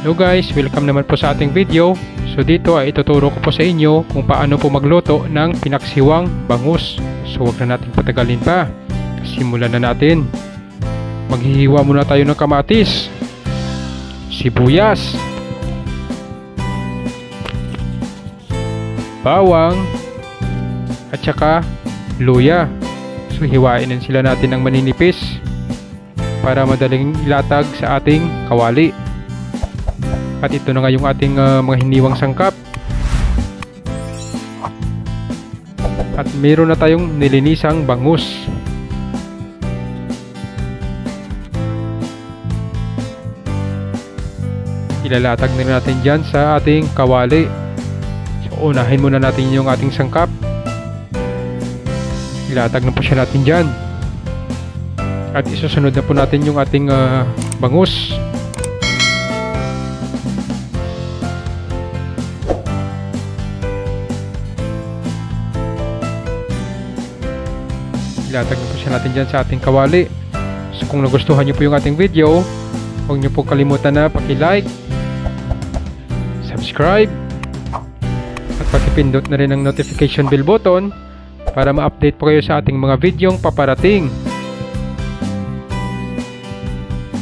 Hello guys, welcome naman po sa ating video. So dito ay ituturo ko po sa inyo kung paano po magluto ng pinaksiwang bangus. So huwag na natin patagalin pa. Simulan na natin. Maghihiwa muna tayo ng kamatis, sibuyas, bawang, at saka luya. So hiwain din sila natin ng maninipis para madaling ilatag sa ating kawali. At ito na nga yung ating mga hiniwang sangkap. At meron na tayong nilinisang bangus. Ilalatag na natin dyan sa ating kawali. So unahin muna natin yung ating sangkap. Ilatag na po siya natin dyan. At isusunod na po natin yung ating bangus. Ilatag na po siya natin dyan sa ating kawali. So kung nagustuhan nyo po yung ating video, huwag nyo po kalimutan na paki-like, subscribe, at pakipindot na rin ang notification bell button para ma-update po kayo sa ating mga videong paparating.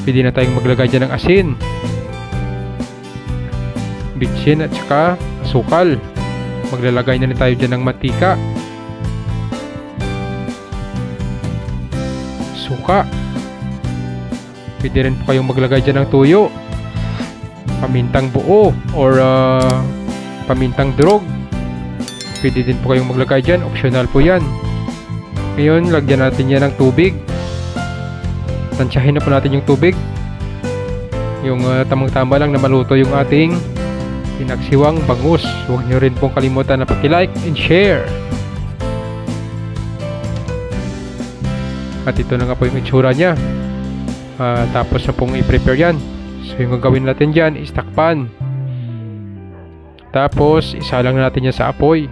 Pwede na tayong maglagay dyan ng asin, bitsin at saka asukal. Maglalagay na rin tayo dyan ng mantika, suka. Pwede rin po kayong maglagay dyan ng tuyo, pamintang buo or pamintang durog. Pwede din po kayong maglagay dyan, optional po yan. Ngayon lagyan natin yan ng tubig. Tansyahin na po natin yung tubig, yung tamang-tama lang na maluto yung ating pinaksiwang bangus. Huwag nyo rin pong kalimutan na paki-like and share. At ito na nga po yung itsura nya. Tapos na pong i-prepare yan. So yung gagawin natin dyan is takpan. Tapos isa lang natin yan sa apoy.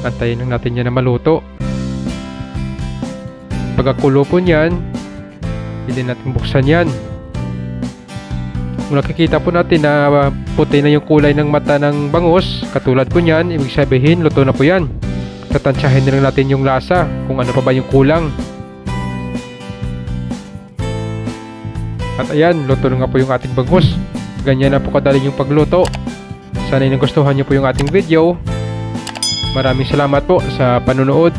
Antayin lang natin yan na maluto. Pagkakulo po nyan, pwede natin buksan yan. Kung nakikita po natin na puti na yung kulay ng mata ng bangus, katulad po nyan, ibig sabihin luto na po yan. Tatansyahin na lang natin yung lasa, kung ano pa ba yung kulang. At ayan, luto na nga po yung ating bangus. Ganyan na po kadali yung pagluto. Sana nagustuhan nyo po yung ating video. Maraming salamat po sa panonood.